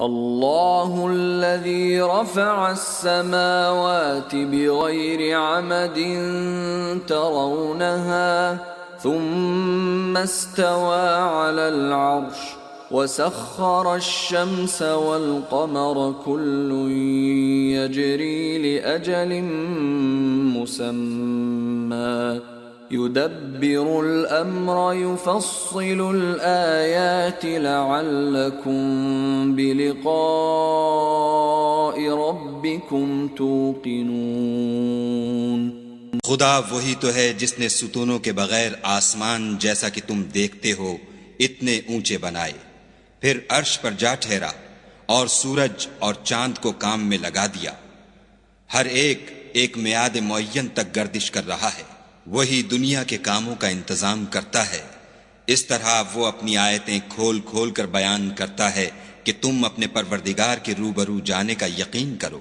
الله الذي رفع السماوات بغير عمد ترونها ثم استوى على العرش وسخر الشمس والقمر كل يجري لأجل مسمى يدبر الأمر يفصل الآيات لعلكم بلقاء ربكم توقنون। खुदा वही तो है जिसने सुतूनों के बगैर आसमान जैसा कि तुम देखते हो इतने ऊंचे बनाए, फिर अर्श पर जा ठहरा और सूरज और चांद को काम में लगा दिया। हर एक मियाद मुअय्यन तक गर्दिश कर रहा है। वही दुनिया के कामों का इंतजाम करता है। इस तरह वो अपनी आयतें खोल खोल कर बयान करता है कि तुम अपने परवरदिगार के रूबरू जाने का यकीन करो।